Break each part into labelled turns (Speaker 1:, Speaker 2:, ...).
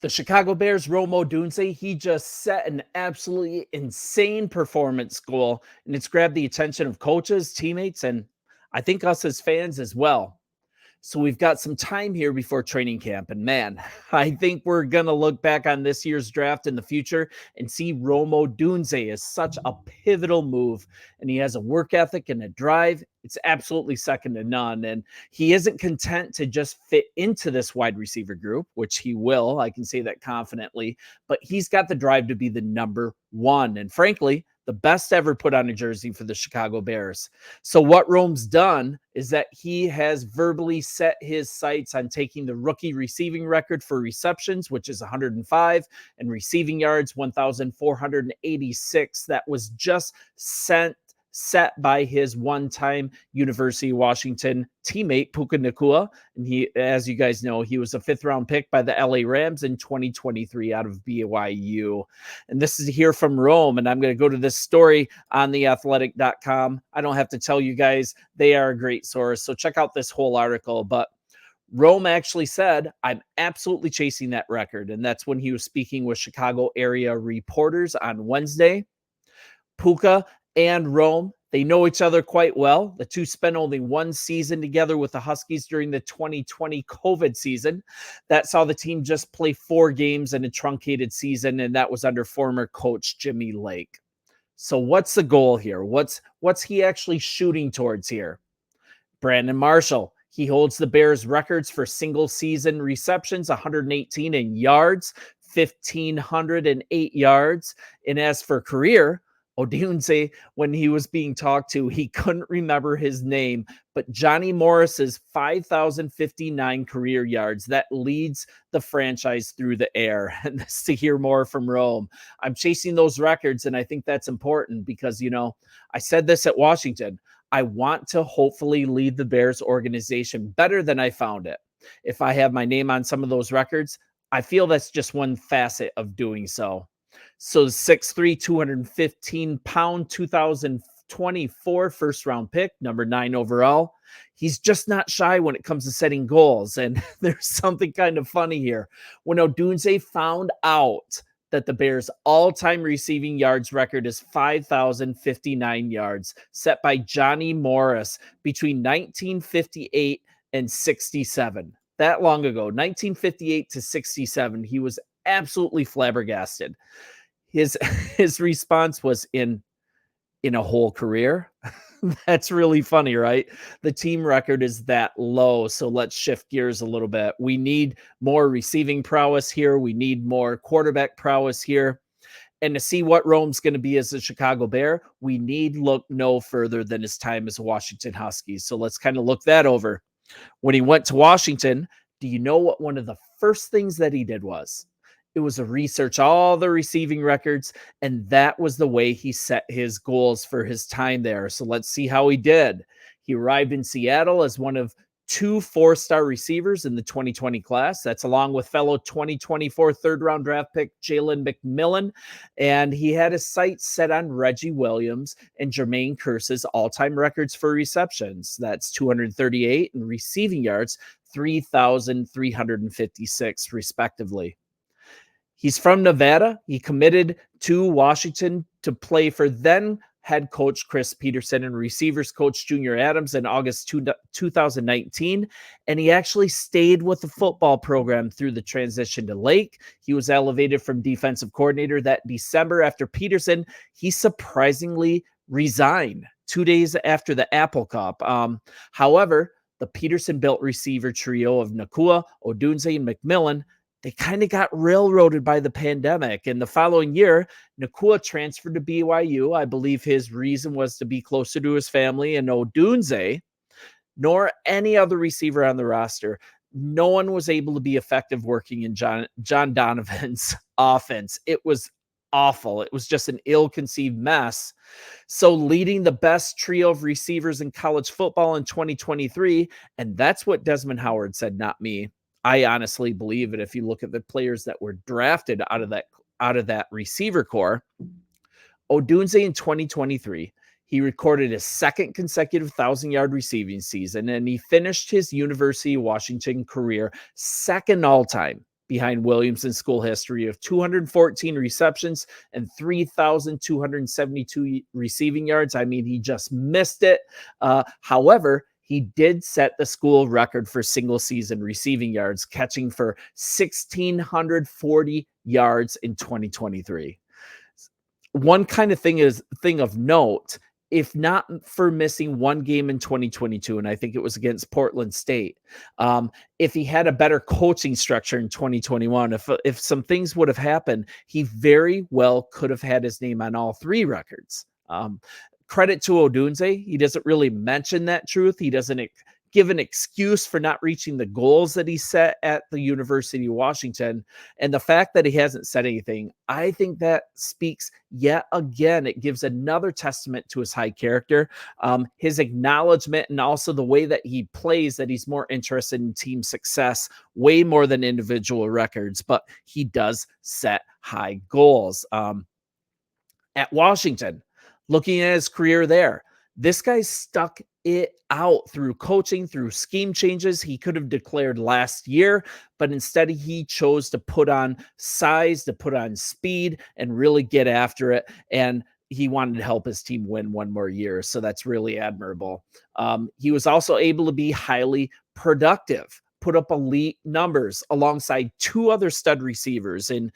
Speaker 1: The Chicago Bears, Rome Odunze, he just set an absolutely insane performance goal, and it's grabbed the attention of coaches, teammates, and I think us as fans as well. So we've got some time here before training camp. And man, I think we're going to look back on this year's draft in the future and see Rome Odunze as such a pivotal move. And he has a work ethic and a drive. It's absolutely second to none. And he isn't content to just fit into this wide receiver group, which he will. I can say that confidently. But he's got the drive to be the number one. And frankly, the best ever put on a jersey for the Chicago Bears. So what Rome's done is that he has verbally set his sights on taking the rookie receiving record for receptions, which is 105, and receiving yards, 1,486. That was just set by his one-time University of Washington teammate, Puka Nacua. And he, as you guys know, he was a fifth-round pick by the LA Rams in 2023 out of BYU. And this is here from Rome, and I'm going to go to this story on theathletic.com. I don't have to tell you guys, they are a great source, so check out this whole article. But Rome actually said, I'm absolutely chasing that record. And that's when he was speaking with Chicago area reporters on Wednesday. Puka and Rome, they know each other quite well. The two spent only one season together with the Huskies during the 2020 COVID season. That saw the team just play 4 games in a truncated season, and that was under former coach Jimmy Lake. So what's the goal here? What's he actually shooting towards here? Brandon Marshall, he holds the Bears records for single season receptions, 118, and yards, 1,508 yards. And as for career, Odunze, when he was being talked to, he couldn't remember his name, but Johnny Morris's 5,059 career yards, that leads the franchise through the air. And this to hear more from Rome. I'm chasing those records, and I think that's important because, you know, I said this at Washington. I want to hopefully lead the Bears organization better than I found it. If I have my name on some of those records, I feel that's just one facet of doing so. So 6'3", 215-pound, 2024 first-round pick, number 9 overall. He's just not shy when it comes to setting goals. And there's something kind of funny here. When Odunze found out that the Bears' all-time receiving yards record is 5,059 yards, set by Johnny Morris between 1958 and 67. That long ago, 1958 to 67, he was absolutely flabbergasted. His response was in a whole career. That's really funny, right? The team record is that low. So let's shift gears a little bit. We need more receiving prowess here. We need more quarterback prowess here. And to see what Rome's going to be as a Chicago Bear, we need look no further than his time as a Washington Huskies. So let's kind of look that over. When he went to Washington, do you know what one of the first things that he did was? It was to research all the receiving records, and that was the way he set his goals for his time there. So let's see how he did. He arrived in Seattle as one of 2 4-star receivers in the 2020 class. That's along with fellow 2024 third-round draft pick Jalen McMillan. And he had his sights set on Reggie Williams and Jermaine Kearse's all-time records for receptions. That's 238, and receiving yards, 3,356, respectively. He's from Nevada. He committed to Washington to play for then head coach Chris Peterson and receivers coach Junior Adams in August 2019. And he actually stayed with the football program through the transition to Lake. He was elevated from defensive coordinator that December after Peterson. He surprisingly resigned 2 days after the Apple Cup. However, the Peterson-built receiver trio of Nacua, Odunze, and McMillan, they kind of got railroaded by the pandemic. And the following year, Nacua transferred to BYU. I believe his reason was to be closer to his family. And Odunze, nor any other receiver on the roster, no one was able to be effective working in John Donovan's offense. It was awful. It was just an ill-conceived mess. So leading the best trio of receivers in college football in 2023, and that's what Desmond Howard said, not me. I honestly believe it. If you look at the players that were drafted out of that receiver core, Odunze in 2023, he recorded his second consecutive 1,000-yard receiving season, and he finished his University of Washington career second all-time behind Williams in school history of 214 receptions and 3,272 receiving yards. I mean, he just missed it. However, he did set the school record for single season receiving yards, catching for 1,640 yards in 2023. One kind of thing of note, if not for missing one game in 2022, and I think it was against Portland State, if he had a better coaching structure in 2021, if some things would have happened, he very well could have had his name on all three records. Credit to Odunze. He doesn't really mention that truth. He doesn't give an excuse for not reaching the goals that he set at the University of Washington. And the fact that he hasn't said anything, I think that speaks yet again. It gives another testament to his high character, his acknowledgement, and also the way that he plays, that he's more interested in team success way more than individual records, but he does set high goals. At Washington, looking at his career there, this guy stuck it out through coaching, through scheme changes. He could have declared last year, but instead he chose to put on size, to put on speed, and really get after it. And he wanted to help his team win one more year. So that's really admirable. He was also able to be highly productive, put up elite numbers alongside two other stud receivers in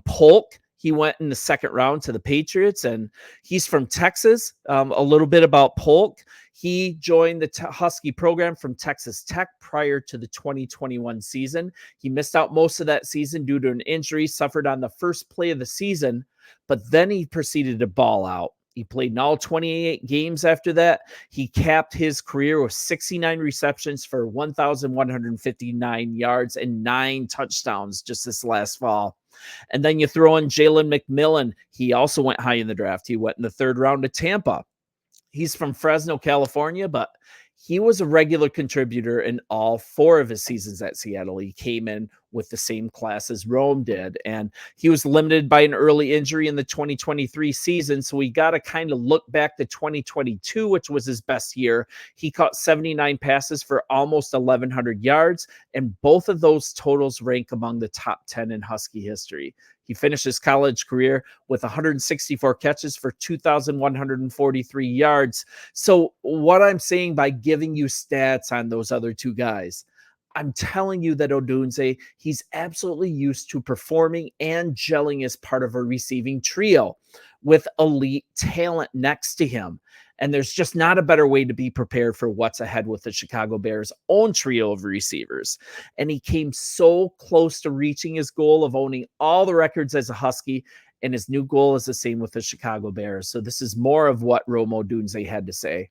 Speaker 1: Polk. He went in the second round to the Patriots, and he's from Texas. A little bit about Polk. He joined the Husky program from Texas Tech prior to the 2021 season. He missed out most of that season due to an injury suffered on the first play of the season, but then he proceeded to ball out. He played in all 28 games after that. He capped his career with 69 receptions for 1,159 yards and 9 touchdowns just this last fall. And then you throw in Jalen McMillan. He also went high in the draft. He went in the third round to Tampa. He's from Fresno, California, but he was a regular contributor in all 4 of his seasons at Seattle. He came in with the same class as Rome did, and he was limited by an early injury in the 2023 season. So we got to kind of look back to 2022, which was his best year. He caught 79 passes for almost 1,100 yards, and both of those totals rank among the top 10 in Husky history. He finished his college career with 164 catches for 2,143 yards. So what I'm saying by giving you stats on those other two guys, I'm telling you that Odunze, he's absolutely used to performing and gelling as part of a receiving trio with elite talent next to him. And there's just not a better way to be prepared for what's ahead with the Chicago Bears' own trio of receivers. And he came so close to reaching his goal of owning all the records as a Husky, and his new goal is the same with the Chicago Bears. So this is more of what Rome Odunze had to say.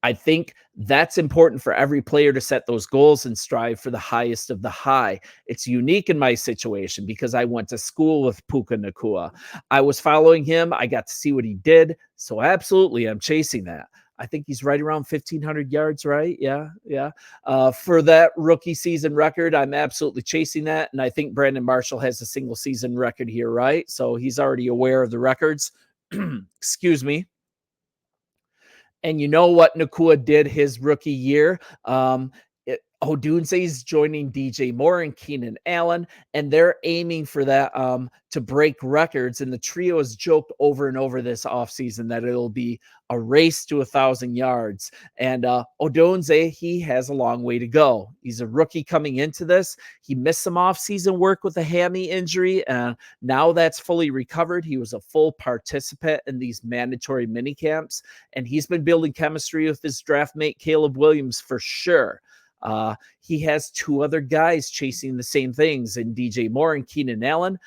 Speaker 1: I think that's important for every player to set those goals and strive for the highest of the high. It's unique in my situation because I went to school with Puka Nacua. I was following him. I got to see what he did. So absolutely, I'm chasing that. I think he's right around 1,500 yards, right? Yeah. For that rookie season record, I'm absolutely chasing that. And I think Brandon Marshall has a single season record here, right? So he's already aware of the records. Excuse me. And you know what Nacua did his rookie year? Odunze's joining DJ Moore and Keenan Allen, and they're aiming for that to break records. And the trio has joked over and over this offseason that it'll be a race to 1,000 yards. And Odunze, he has a long way to go. He's a rookie coming into this. He missed some offseason work with a hammy injury, and now that's fully recovered. He was a full participant in these mandatory mini camps, and he's been building chemistry with his draft mate Caleb Williams for sure. He has 2 other guys chasing the same things in DJ Moore and Keenan Allen.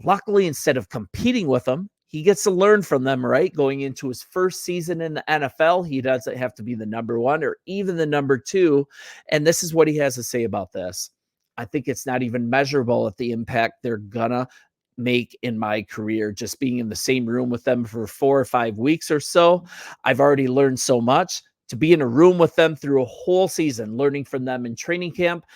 Speaker 1: Luckily, instead of competing with them, he gets to learn from them, right? Going into his first season in the NFL, he doesn't have to be the number 1 or even the number 2. And this is what he has to say about this. I think it's not even measurable at the impact they're gonna make in my career. Just being in the same room with them for 4 or 5 weeks or so, I've already learned so much. To be in a room with them through a whole season, learning from them in training camp,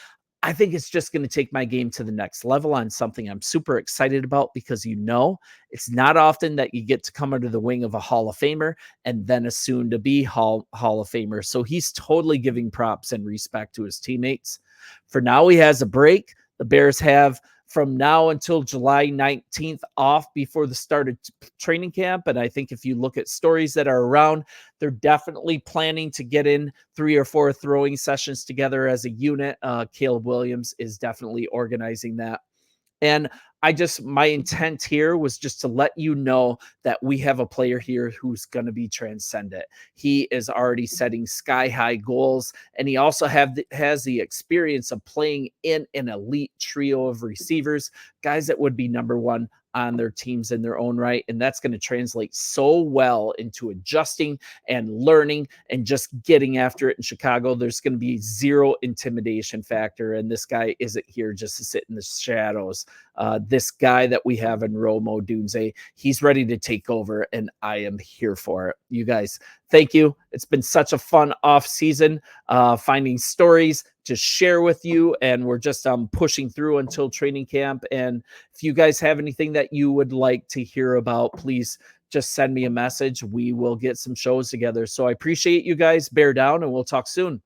Speaker 1: I think it's just going to take my game to the next level on something I'm super excited about because it's not often that you get to come under the wing of a Hall of Famer and then a soon-to-be Hall of Famer. So he's totally giving props and respect to his teammates. For now, he has a break. The Bears have from now until July 19th off before the start of training camp. And I think if you look at stories that are around, they're definitely planning to get in 3 or 4 throwing sessions together as a unit. Caleb Williams is definitely organizing that. And my intent here was just to let you know that we have a player here who's going to be transcendent. He is already setting sky high goals, and he also has the experience of playing in an elite trio of receivers, guys that would be number one on their teams in their own right. And that's going to translate so well into adjusting and learning and just getting after it in Chicago. There's going to be zero intimidation factor. And this guy isn't here just to sit in the shadows. This guy that we have in Rome Odunze, he's ready to take over, and I am here for it. You guys, thank you. It's been such a fun off season, finding stories to share with you, and we're just pushing through until training camp. And if you guys have anything that you would like to hear about, please just send me a message. We will get some shows together. So I appreciate you guys. Bear down, and we'll talk soon.